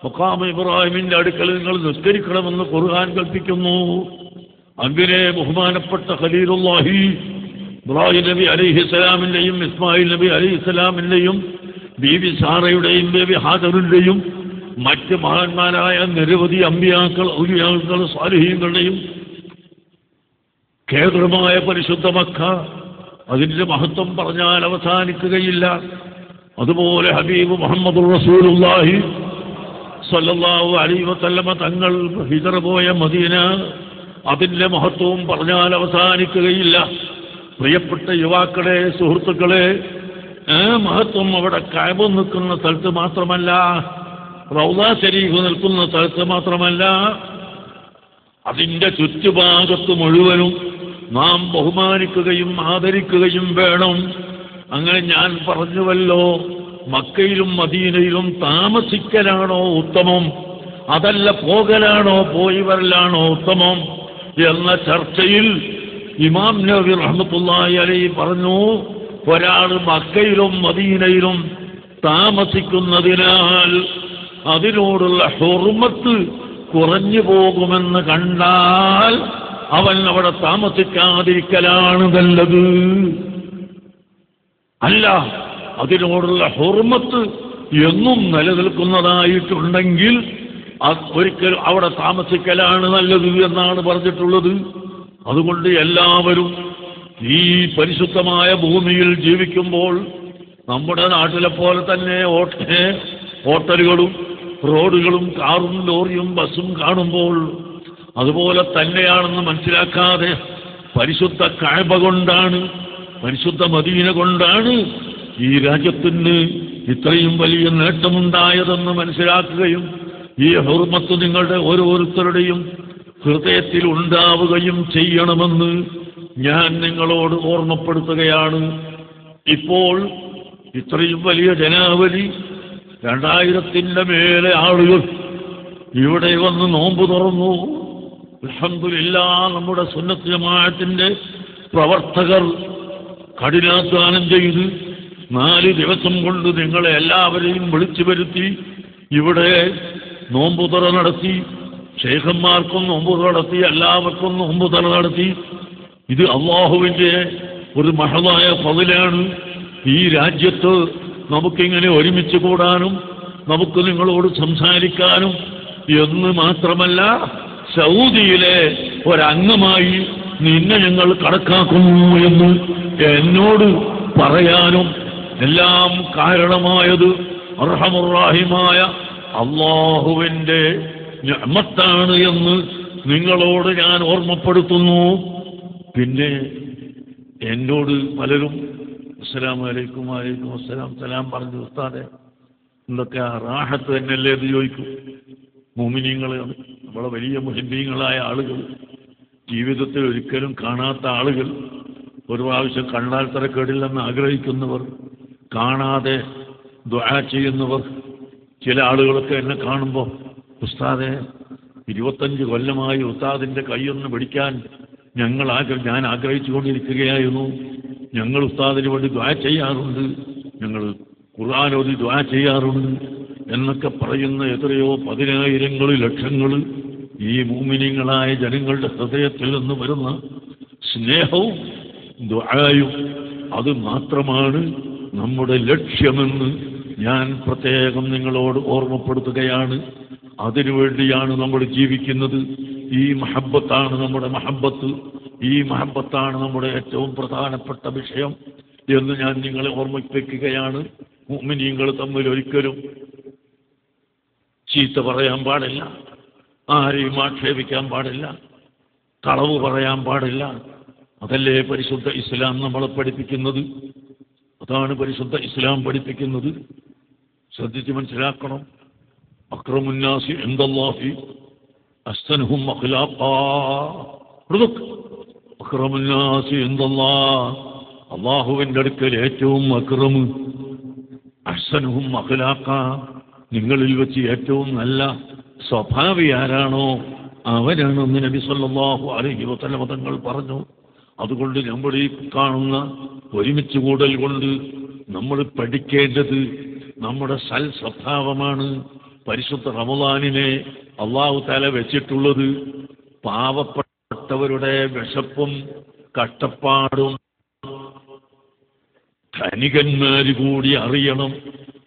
മഖാം ഇബ്രാഹിമിന്റെ അടുക്കൽ നിങ്ങൾ നിസ്കരിക്കണമെന്ന് ഖുർആൻ കൽപ്പിക്കുന്നു. അങ്ങനെ ബഹുമാനപ്പെട്ട ഖലീലുല്ലാഹി ഇബ്രാഹിം നബി അലൈഹിസ്സലാമിന്റെയും ഇസ്മായിൽ നബി അലൈഹിസ്സലാമിന്റെയും ബീവി സാറയുടെയും ബീവി ഹാജറിന്റെയും മറ്റ് മഹാന്മാരായ നിരവധി അമ്പിയാക്കൾ ഔലിയാക്കൾ സാലിഹീങ്ങളുടെയും കേന്ദ്രമായ പരിശുദ്ധ മക്ക, അതിന്റെ മഹത്വം പറഞ്ഞാൽ അവസാനിക്കുകയില്ല. അതുപോലെ ഹബീബ് മുഹമ്മദുർ റസൂലുള്ളാഹി സ്വല്ലല്ലാഹു അലൈഹി വസല്ലമ തങ്ങൾ ഹിജറ പോയ മദീന, അതിന്റെ മഹത്വവും പറഞ്ഞാൽ അവസാനിക്കുകയില്ല. പ്രിയപ്പെട്ട യുവാക്കളെ, സുഹൃത്തുക്കളെ, മഹത്വം അവിടെ കഅബ നിൽക്കുന്ന സ്ഥലത്ത് മാത്രമല്ല, റൗള ശരീഫ് നിൽക്കുന്ന സ്ഥലത്ത് മാത്രമല്ല, അതിന്റെ ചുറ്റുഭാഗത്ത് മുഴുവനും നാം ബഹുമാനിക്കുകയും ആദരിക്കുകയും വേണം. അങ്ങനെ ഞാൻ പറഞ്ഞുവല്ലോ, മക്കയിലും മദീനയിലും താമസിക്കലാണോ ഉത്തമം, അതല്ല പോകലാണോ പോയി വരലാണോ ഉത്തമം എന്ന ചർച്ചയിൽ ഇമാം നബവി റഹ്മത്തുള്ളാഹി അലൈഹി പറഞ്ഞു, ഒരാൾ മക്കയിലും മദീനയിലും താമസിക്കുന്നതിനാൽ അതിനോടുള്ള ഹുർമത്ത് കുറഞ്ഞു പോകുമെന്ന് കണ്ടാൽ അവൻ അവിടെ താമസിക്കാതിരിക്കലാണ് നല്ലത്. അല്ല, അതിനോടുള്ള ഹുർമത്ത് എന്നും നിലനിൽക്കുന്നതായിട്ടുണ്ടെങ്കിൽ ഒരിക്കലും അവിടെ താമസിക്കലാണ് നല്ലത് എന്നാണ് പറഞ്ഞിട്ടുള്ളത്. അതുകൊണ്ട് എല്ലാവരും ഈ പരിശുദ്ധമായ ഭൂമിയിൽ ജീവിക്കുമ്പോൾ നമ്മുടെ നാട്ടിലെ പോലെ തന്നെ ഹോട്ടലുകളും റോഡുകളും കാറും ലോറിയും ബസ്സും കാണുമ്പോൾ അതുപോലെ തന്നെയാണെന്ന് മനസ്സിലാക്കാതെ പരിശുദ്ധ കഅബ കൊണ്ടാണ്, പരിശുദ്ധ മദീന കൊണ്ടാണ് ഈ രാജ്യത്തിന് ഇത്രയും വലിയ നേട്ടമുണ്ടായതെന്ന് മനസ്സിലാക്കുകയും ഈ ഹുർമത്ത് നിങ്ങളുടെ ഓരോരുത്തരുടെയും ഹൃദയത്തിൽ ഉണ്ടാവുകയും ചെയ്യണമെന്ന് ഞാൻ നിങ്ങളോട് ഓർമ്മപ്പെടുത്തുകയാണ്. ഇപ്പോൾ ഇത്രയും വലിയ ജനാവലി, 2000-ന്റെ മേലെ ആളുകൾ ഇവിടെ വന്ന് നോമ്പ് തുറന്നു. അൽഹംദുലില്ലാഹ്, നമ്മുടെ സുന്നത്ത് ജമാഅത്തിന്റെ പ്രവർത്തകർ കഠിനാധ്വാനം ചെയ്ത് 4 ദിവസം കൊണ്ട് നിങ്ങളെ എല്ലാവരെയും വിളിച്ചു വരുത്തി ഇവിടെ നോമ്പുതുറ നടത്തി. ശൈഖന്മാർക്കും നോമ്പുതുറ നടത്തി, എല്ലാവർക്കും നോമ്പുതുറ നടത്തി. ഇത് അല്ലാഹുവിന്റെ ഒരു മഹളായ ഫളിലാണ്. ഈ രാജ്യത്ത് നമുക്കിങ്ങനെ ഒരുമിച്ച് കൂടാനും നമുക്ക് നിങ്ങളോട് സംസാരിക്കാനും എന്ന് മാത്രമല്ല, സൗദിയിലെ ഒരംഗമായി നിന്നെ ഞങ്ങൾ കണക്കാക്കുന്നു എന്ന് എന്നോട് പറയാനും എല്ലാം കാരണമായത് അർഹമുർ റഹീമായ അല്ലാഹുവിന്റെ നിഅമത്താണ് എന്ന് നിങ്ങളോട് ഞാൻ ഓർമ്മപ്പെടുത്തുന്നു. പിന്നെ എന്നോട് പലരും അസ്സലാമു അലൈക്കും വഅലൈക്കും അസ്സലാം സലാം പറഞ്ഞു, ഉസ്താദെ എന്തൊക്കെ റാഹത്ത് തന്നെയല്ലേ എന്ന് ചോദിക്കും. മുഅ്മിനീങ്ങൾ, നമ്മളെ വലിയ മുഹിബ്ബീങ്ങളായ ആളുകൾ, ജീവിതത്തിൽ ഒരിക്കലും കാണാത്ത ആളുകൾ, ഒരു പ്രാവശ്യം കണ്ടാൽ തരക്കേടില്ലെന്ന് ആഗ്രഹിക്കുന്നവർ, കാണാതെ ദുആ ചെയ്യുന്നവർ, ചില ആളുകളൊക്കെ എന്നെ കാണുമ്പോൾ ഉസ്താദെ 25 കൊല്ലമായി ഉസ്താദിന്റെ കൈയൊന്ന് പിടിക്കാൻ ഞാൻ ആഗ്രഹിച്ചുകൊണ്ടിരിക്കുകയായിരുന്നു. ഞങ്ങൾ ഉസ്താദിന് വേണ്ടി ദുആ ചെയ്യാറുണ്ട്, ഞങ്ങൾ ഖുർആൻ ഓതി ദുആ ചെയ്യാറുണ്ട് എന്നൊക്കെ പറയുന്ന എത്രയോ 10,000 ലക്ഷങ്ങൾ ഈ മുഅ്മിനീങ്ങളായ ജനങ്ങളുടെ ഹൃദയത്തിൽ നിന്ന് വരുന്ന സ്നേഹവും ദുആയും അത് മാത്രമാണ് നമ്മുടെ ലക്ഷ്യമെന്ന് ഞാൻ പ്രത്യേകം നിങ്ങളോട് ഓർമ്മപ്പെടുത്തുകയാണ്. അതിനുവേണ്ടിയാണ് നമ്മൾ ജീവിക്കുന്നത്. ഈ മഹബ്ബത്താണ് നമ്മുടെ മഹബ്ബത്ത്, ഈ മഹബ്ബത്താണ് നമ്മുടെ ഏറ്റവും പ്രധാനപ്പെട്ട വിഷയം എന്ന് ഞാൻ നിങ്ങളെ ഓർമ്മിപ്പിക്കുകയാണ്. മുഅ്മിനീങ്ങൾ തമ്മിൽ ഒരിക്കലും ചീത്ത പറയാൻ പാടില്ല, ആരെയും ആക്ഷേപിക്കാൻ പാടില്ല, കളവ് പറയാൻ പാടില്ല. അതല്ലേ പരിശുദ്ധ ഇസ്ലാം നമ്മളെ പഠിപ്പിക്കുന്നത്. അതാണ് പരിശുദ്ധ ഇസ്ലാം പഠിപ്പിക്കുന്നത്. ശ്രദ്ധിച്ച് മനസ്സിലാക്കണം. അക്രമുന്നാസി ഇൻദല്ലാഹി അഹ്സനുഹും അഖ്ലാഖാ. അക്രമുന്നാസി ഇൻദല്ലാഹ്, അല്ലാഹുവിന്റെ അടുക്കൽ ഏറ്റവും അക്രം, അഹ്സനുഹും അഖ്ലാഖാ, നിങ്ങളിൽ വെച്ച് ഏറ്റവും നല്ല സ്വഭാവി ആരാണോ അവനാണെന്ന് നബി സല്ലല്ലാഹു അലൈഹി വസല്ലം തങ്ങൾ പറഞ്ഞു. അതുകൊണ്ട് നമ്മൾ ഈ കാണുന്ന ഒരുമിച്ച് കൂടൽ കൊണ്ട് നമ്മൾ പഠിക്കേണ്ടത് നമ്മുടെ സൽ സ്വഭാവമാണ്. പരിശുദ്ധ റമളാനിനെ അല്ലാഹു തആല വെച്ചിട്ടുള്ളത് പാവപ്പെട്ടവരുടെ വിശപ്പും കഷ്ടപ്പാടും ധനികന്മാര് കൂടി അറിയണം.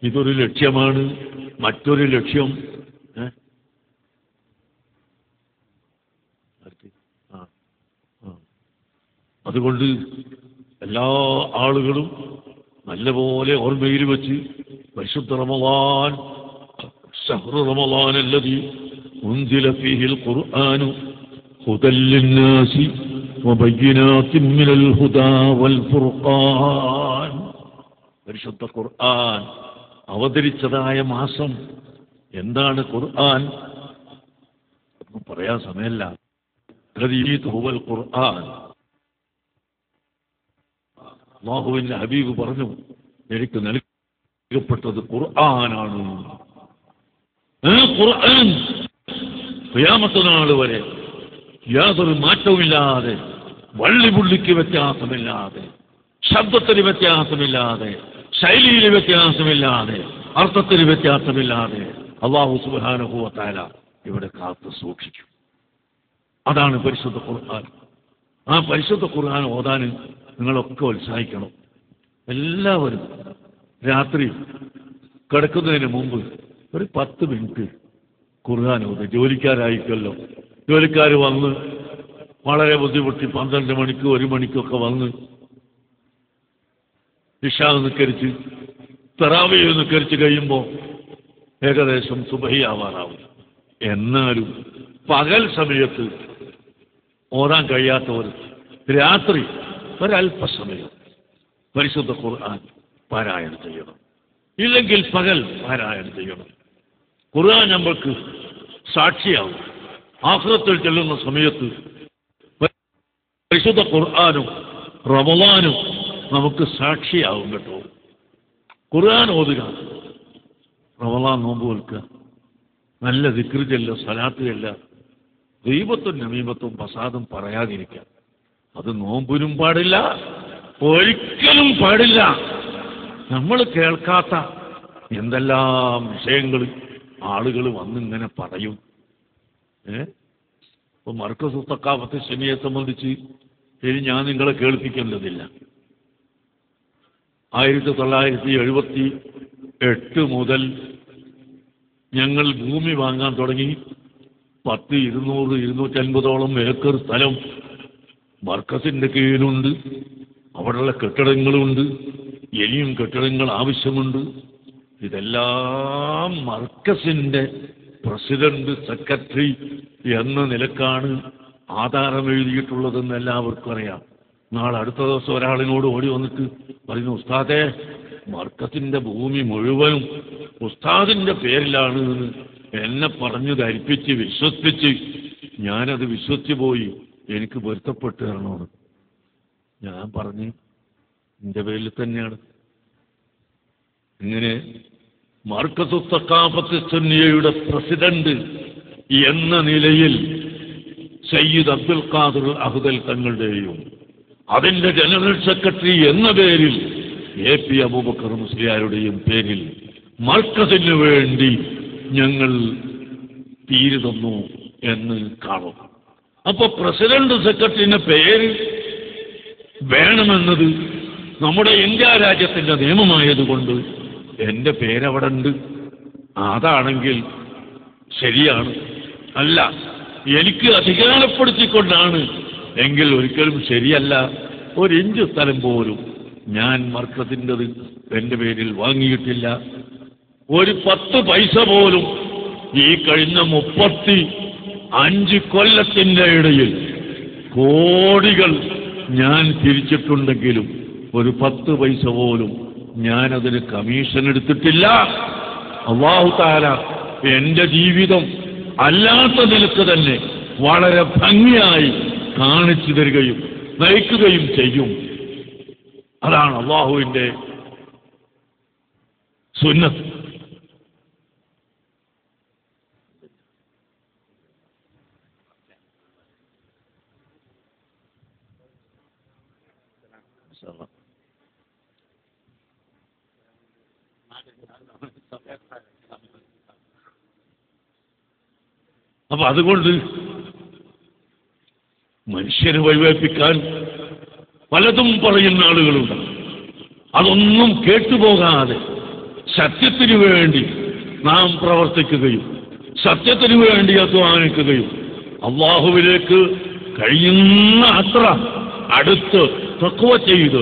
ഇതൊരു ലക്ഷ്യമാണ്. മറ്റൊരു ലക്ഷ്യം അതുകൊണ്ട് എല്ലാ ആളുകളും നല്ലപോലെ ഓർമ്മയിൽ വെച്ച് പരിശുദ്ധ റമളാൻ ശഹ്റു റമളാൻ അല്ലദീ ഉൻസില ഫീഹിൽ ഖുർആനു ഹുദൽ ലിന്നാസി വബയ്യിനാത്തിൻ മിനൽ ഹുദാ വൽ ഫുർഖാൻ. പരിശുദ്ധ ഖുർആൻ അവതരിച്ചതായ മാസം. എന്താണ് ഖുർആൻ? പറയാൻ സമയമല്ല. ഹുവൽ ഖുർആൻ. അല്ലാഹുവിന്റെ ഹബീബ് പറഞ്ഞു, എനിക്ക് നൽകപ്പെട്ടത് ഖുർആനാണ്. ഖുർആൻ ഖിയാമത്ത് നാൾ വരെ യാതൊരു മാറ്റവുമില്ലാതെ, വള്ളിപുള്ളിക്ക് വ്യത്യാസമില്ലാതെ, ശബ്ദത്തിന് വ്യത്യാസമില്ലാതെ, ശൈലിയിൽ വ്യത്യാസമില്ലാതെ, അർത്ഥത്തിന് വ്യത്യാസമില്ലാതെ അല്ലാഹു സുബ്ഹാനഹു വ തആല ഇവിടെ കാത്തു സൂക്ഷിക്കും. അതാണ് പരിശുദ്ധ ഖുർആൻ. ആ പരിശുദ്ധ ഖുർആൻ ഓതാൻ നിങ്ങളൊക്കെ ഉത്സാഹിക്കണം. എല്ലാവരും രാത്രി കിടക്കുന്നതിന് മുമ്പ് ഒരു 10 മിനിറ്റ് ഖുർആൻ ഓതുക. ജോലിക്കാരായിരിക്കുമല്ലോ, ജോലിക്കാർ വന്ന് വളരെ ബുദ്ധിമുട്ടി 12 മണിക്ക് 1 മണിക്കൊക്കെ വന്ന് ഇശാ നിസ്കരിച്ച് തറാവീഹ് നിസ്കരിച്ച് കഴിയുമ്പോൾ ഏകദേശം സുബഹി ആവാറാവും. എന്നാലും പകൽ സമയത്ത് ഓതാൻ കഴിയാത്തവർ രാത്രി ഒരല്പസമയം പരിശുദ്ധ ഖുർആൻ പാരായണം ചെയ്യണം. ഇല്ലെങ്കിൽ പകൽ പാരായണം ചെയ്യണം. ഖുർആൻ നമ്മൾക്ക് സാക്ഷിയാവും. ആഖിറത്തിൽ ചെല്ലുന്ന സമയത്ത് പരിശുദ്ധ ഖുർആനും റമളാനും നമുക്ക് സാക്ഷിയാവും കേട്ടോ. ഖുർആൻ ഓതുക, റമളാൻ നോമ്പ് വെക്കുക, നല്ല ദിക്ർ ചെല്ലുക, സ്വലാത്ത് ചെല്ലുക, ഗീബത്തും നമീമത്തും ഫസാദും പറയാതിരിക്കുക. അത് നോമ്പിനും പാടില്ല, ഒരിക്കലും പാടില്ല. നമ്മൾ കേൾക്കാത്ത എന്തെല്ലാം വിഷയങ്ങൾ ആളുകൾ വന്നിങ്ങനെ പറയും. ഇപ്പൊ മർക്കസ് സഖാഫത്ത് ശനിയെ സംബന്ധിച്ച് ഇനി ഞാൻ നിങ്ങളെ കേൾപ്പിക്കേണ്ടതില്ല. 1978 മുതൽ ഞങ്ങൾ ഭൂമി വാങ്ങാൻ തുടങ്ങി. 10, 200, 250 ഏക്കർ സ്ഥലം മർക്കസിന്റെ കീഴിലുണ്ട്. അവിടെയുള്ള കെട്ടിടങ്ങളുണ്ട്. ഇനിയും കെട്ടിടങ്ങൾ ആവശ്യമുണ്ട്. ഇതെല്ലാം മർക്കസിന്റെ പ്രസിഡന്റ്, സെക്രട്ടറി എന്ന നിലക്കാണ് ആധാരം എഴുതിയിട്ടുള്ളതെന്ന് എല്ലാവർക്കും അറിയാം. നാളെ അടുത്ത ദിവസം ഒരാളിനോട് ഓടി വന്നിട്ട് പറയുന്നു, ഉസ്താദേ, മർക്കസിന്റെ ഭൂമി മുഴുവനും ഉസ്താദിന്റെ പേരിലാണ് എന്ന് എന്നെ പറഞ്ഞു ധരിപ്പിച്ച് വിശ്വസിപ്പിച്ച് ഞാനത് വിശ്വസിച്ചു പോയി. എനിക്ക് പൊരുത്തപ്പെട്ട് തരണമെന്ന് ഞാൻ പറഞ്ഞ് എന്റെ പേരിൽ തന്നെയാണ്. ഇങ്ങനെ മർക്കസു സഖാഫത്ത് സുന്നിയയുടെ പ്രസിഡന്റ് എന്ന നിലയിൽ സയ്യിദ് അബ്ദുൽ ഖാദിർ അഹ്ദൽ തങ്ങളുടെയും അതിന്റെ ജനറൽ സെക്രട്ടറി എന്ന പേരിൽ AP അബൂബക്കർ മുസ്ലിയാരുടെയും പേരിൽ മർക്കസിന് വേണ്ടി ഞങ്ങൾ തീരു തന്നു എന്ന് കാണും. അപ്പൊ പ്രസിഡന്റ് സെക്രട്ടറിന്റെ പേര് വേണമെന്നത് നമ്മുടെ ഇന്ത്യ രാജ്യത്തിന്റെ നിയമമായതുകൊണ്ട് എന്റെ പേരവിടെ ഉണ്ട്. അതാണെങ്കിൽ ശരിയാണ്. അല്ല, എനിക്ക് അധികാരപ്പെടുത്തിക്കൊണ്ടാണ് എങ്കിൽ ഒരിക്കലും ശരിയല്ല. 1 ഇഞ്ച് സ്ഥലം പോലും ഞാൻ മർക്കസിൻ്റെത് എന്റെ പേരിൽ വാങ്ങിയിട്ടില്ല. ഒരു 10 പൈസ പോലും ഈ കഴിഞ്ഞ 35 കൊല്ലത്തിന്റെ ഇടയിൽ കോടികൾ ഞാൻ തിരിച്ചിട്ടുണ്ടെങ്കിലും ഒരു 10 പൈസ പോലും ഞാനതിന് കമ്മീഷൻ എടുത്തിട്ടില്ല. അല്ലാഹു തആല എന്റെ ജീവിതം അല്ലാത്ത നിലക്ക് തന്നെ വളരെ ഭംഗിയായി കാണിച്ചു തരികയും നയിക്കുകയും ചെയ്യും. അതാണ് അല്ലാഹുവിന്റെ സുന്നത്ത്. അപ്പൊ അതുകൊണ്ട് മനുഷ്യനെ വഴിവേൽപ്പിക്കാൻ പലതും പറയുന്ന ആളുകളുണ്ട്. അതൊന്നും കേട്ടുപോകാതെ സത്യത്തിനു വേണ്ടി നാം പ്രവർത്തിക്കുകയും സത്യത്തിനു വേണ്ടി അധ്വാനിക്കുകയും അള്ളാഹുവിലേക്ക് കഴിയുന്ന അത്ര അടുത്ത് തഖ്വ ചെയ്ത്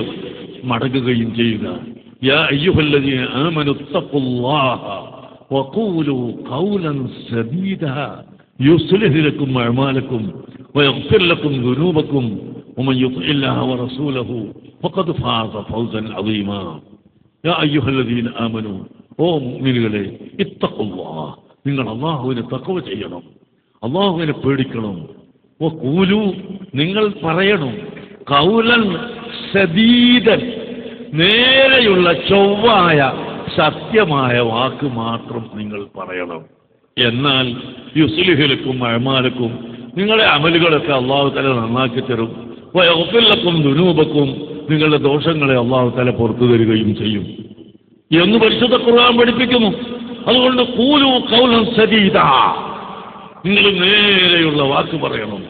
മടങ്ങുകയും ചെയ്യുക. യാ അയ്യുഹല്ലദീന ആമനു തഖുല്ലാഹ വഖൂലു ഖൗലൻ സദീദാ യുസ്ലിഹ് ലക്കും അഅമാലക്കും വയഗ്ഫിർ ലക്കും ദുനൂബക്കും വമൻ യുതിഇല്ലാഹ വറസൂലഹു ഫഖദ് ഫാസ ഫൗസൻ അദീമാ. യാ അയ്യുഹല്ലദീന ആമനു, ഓ മുഅ്മിനുകളെ, ഇത്തഖുല്ലാഹ്, നിങ്ങൾ അല്ലാഹുവിനെ തഖ്വ ചെയ്യണം, അല്ലാഹുവിനെ പേടിക്കണം. വഖൂലു, നിങ്ങൾ പറയണം, ഖൗലൻ സദീദൻ, നേരെയുള്ള ചൊവ്വായ സത്യമായ വാക്ക് മാത്രം നിങ്ങൾ പറയണം. എന്നാൽ യുസ്ലിഹ് ലക്കും അഅമാലക്കും, നിങ്ങളുടെ അമലുകളൊക്കെ അല്ലാഹു തആല നന്നാക്കി തരും. വയഗ്ഫിർ ലക്കും ദുനൂബക്കും, നിങ്ങളുടെ ദോഷങ്ങളെ അല്ലാഹു തആല പുറത്തു തരികയും ചെയ്യും എന്ന് പരിശുദ്ധ ഖുർആൻ പഠിപ്പിക്കുന്നു. അതുകൊണ്ട് ഖൂലു ഖൗലൻ സദീദാ, നിങ്ങൾ നേരെയുള്ള വാക്ക് പറയണം,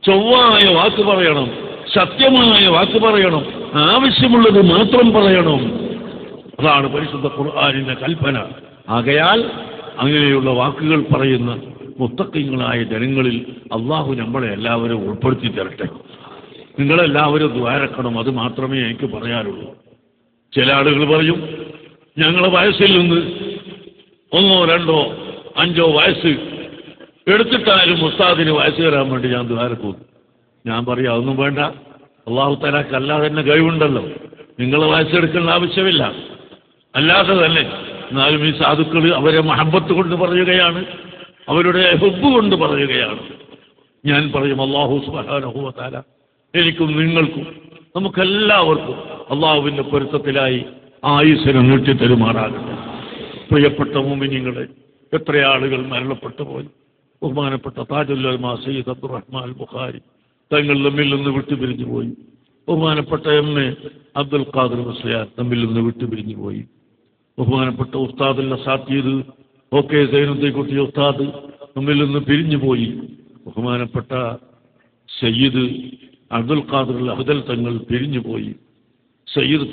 ചൊവ്വായ വാക്ക് പറയണം, സത്യമായ വാക്ക് പറയണം, ആവശ്യമുള്ളത് മാത്രം പറയണം. അതാണ് പരിശുദ്ധ ഖുർആനിന്റെ കൽപ്പന. ആകയാൽ അങ്ങനെയുള്ള വാക്കുകൾ പറയുന്ന മുത്തഖീങ്ങളായ ജനങ്ങളിൽ അള്ളാഹു നമ്മളെ എല്ലാവരും ഉൾപ്പെടുത്തി തരട്ടെ. നിങ്ങളെല്ലാവരും ദ്വാരക്കണം, അത് മാത്രമേ എനിക്ക് പറയാനുള്ളൂ. ചില ആളുകൾ പറയും, ഞങ്ങളെ വയസ്സിൽ നിന്ന് 1, 2, 5 വയസ്സ് എടുത്തിട്ടാലും ഉസ്താദിന് വയസ്സ് തരാൻ വേണ്ടി ഞാൻ ദ്വാരക്കും. ഞാൻ പറയാം, അതൊന്നും വേണ്ട, അള്ളാഹു തആലക്ക് അല്ലാതെ തന്നെ കഴിവുണ്ടല്ലോ, നിങ്ങളെ വയസ്സെടുക്കേണ്ട ആവശ്യമില്ല. അല്ലാതെ തന്നെ എന്നാലും ഈ സാധുക്കൾ അവരെ മഹബത്ത് കൊണ്ട് പറയുകയാണ്, അവരുടെ ഹുബ്ബ് കൊണ്ട് പറയുകയാണ്. ഞാൻ പറയും, അല്ലാഹു സുബ്ഹാനഹു വ തആല എനിക്കും നിങ്ങൾക്കും നമുക്കെല്ലാവർക്കും അള്ളാഹുവിന്റെ പൊരുത്തത്തിലായി ആയുസ്സിനെ നീട്ടിത്തരുമാറാകട്ടെ. പ്രിയപ്പെട്ട മുഅ്മിനീങ്ങളെ, എത്ര ആളുകൾ മരണപ്പെട്ടു പോയി. ബഹുമാനപ്പെട്ട താജുൽ ഉലമാ സയ്യിദ് അബ്ദുറഹ്മാൻ ബുഖാരി തങ്ങൾ നമ്മിൽ നിന്ന് വിട്ടുപിരിഞ്ഞു പോയി. ബഹുമാനപ്പെട്ട എം.എ. അബ്ദുൽ ഖാദിർ മുസ്ലിയാർ നമ്മിൽ നിന്ന് വിട്ടുപിരിഞ്ഞു പോയി. ബഹുമാനപ്പെട്ട ഉസ്താദുൽ അസാത്തീദ് ഓക്കെ സൈനുദ്ദീൻകുട്ടി ഉസ്താദ് നമ്മിൽ നിന്ന് പിരിഞ്ഞു പോയി. ബഹുമാനപ്പെട്ട സയ്യിദ് അബ്ദുൽ ഖാദിർ അഹ്ദൽ തങ്ങൾ പിരിഞ്ഞു പോയി. സയ്യിദ്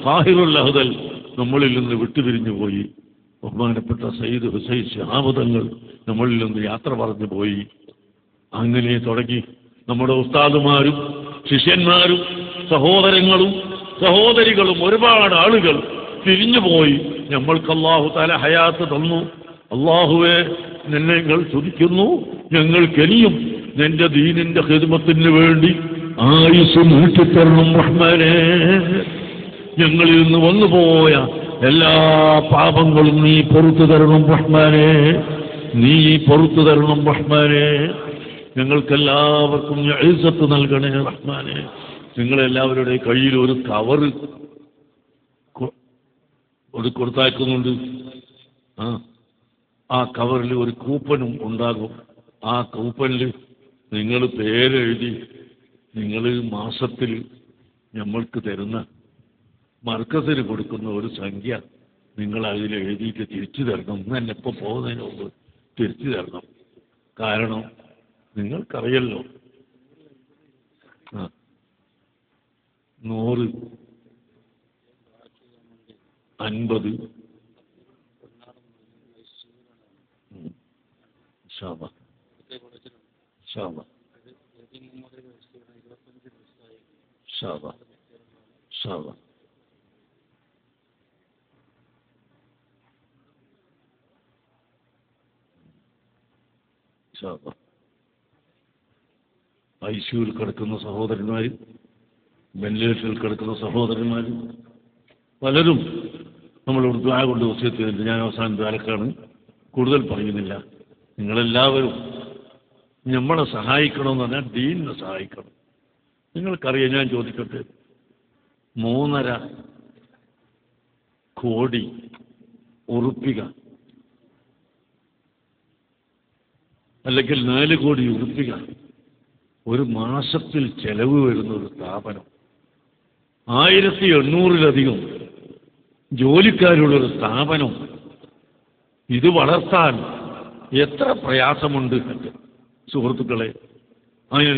താഹിറുൽ അഹ്ദൽ നമ്മളിൽ നിന്ന് വിട്ടുപിരിഞ്ഞു പോയി. ബഹുമാനപ്പെട്ട സയ്യിദ് ഹുസൈൻ ശിഹാബ് തങ്ങൾ നമ്മളിൽ നിന്ന് യാത്ര പറഞ്ഞു പോയി. അങ്ങനെ തുടങ്ങി നമ്മുടെ ഉസ്താദുമാരും ശിഷ്യന്മാരും സഹോദരങ്ങളും സഹോദരികളും ഒരുപാട് ആളുകൾ പിരിഞ്ഞുപോയി. നമ്മൾക്ക് അല്ലാഹു തആല ഹയാത്ത് തന്നു. അല്ലാഹുവേ, നിന്നെ ഞങ്ങൾ സ്തുതിക്കുന്നു. ഞങ്ങൾക്കിനിയും നിന്റെ ദീനിന്റെ ഖിദ്മത്തിന് വേണ്ടി ആയുസ് നീട്ടിത്തരണം റഹ്മാനേ. ഞങ്ങളിൽ നിന്ന് വന്നുപോയ എല്ലാ പാപങ്ങളും നീ പൊറുത്തു തരണം റഹ്മാനേ. നീ പൊറുത്തു തരണം റഹ്മാനേ. ഞങ്ങൾക്കെല്ലാവർക്കും ഇസ്സത്ത് നൽകണേ റഹ്മാനേ. നിങ്ങളെല്ലാവരുടെ കയ്യിൽ ഒരു കവറ് കൊടുത്താക്കുന്നുണ്ട്. ആ കവറിൽ ഒരു കൂപ്പനും ഉണ്ടാകും. ആ കൂപ്പനിൽ നിങ്ങൾ പേരെഴുതി നിങ്ങൾ മാസത്തിൽ നമ്മൾക്ക് തരുന്ന മർക്കസിന് കൊടുക്കുന്ന ഒരു സംഖ്യ നിങ്ങൾ അതിൽ എഴുതിയിട്ട് തിരിച്ചു തരണം. എന്നെ ഇപ്പോൾ പോകുന്നതിന് മുമ്പ് തിരിച്ചു തരണം. കാരണം നിങ്ങൾക്കറിയല്ലോ, 100, 50 ശാബ ശാബ ശാബ ശാബ ശാബ ഐസിയുവിൽ കിടക്കുന്ന സഹോദരന്മാർ, വെന്റിലേറ്ററിൽ കിടക്കുന്ന സഹോദരന്മാർ പലരും നമ്മളോട് ദുആ കൊണ്ട് വസിയത്ത് ചെയ്തിട്ടുണ്ട്. ഞാൻ അവസാനം ദ്വാരക്കാണ്, കൂടുതൽ പറയുന്നില്ല. നിങ്ങളെല്ലാവരും നമ്മളെ സഹായിക്കണമെന്ന് പറഞ്ഞാൽ ദീനിനെ സഹായിക്കണം. നിങ്ങൾക്കറിയാം, ഞാൻ ചോദിക്കട്ടെ, 3.5 കോടി ഉറുപ്പിക അല്ലെങ്കിൽ 4 കോടി ഉറുപ്പിക ഒരു മാസത്തിൽ ചെലവ് വരുന്ന ഒരു സ്ഥാപനം, 1800-ലധികം ജോലിക്കാരുള്ളൊരു സ്ഥാപനം, ഇത് വളർത്താൻ എത്ര പ്രയാസമുണ്ട്. സുഹൃത്തുക്കളെ, അങ്ങനെ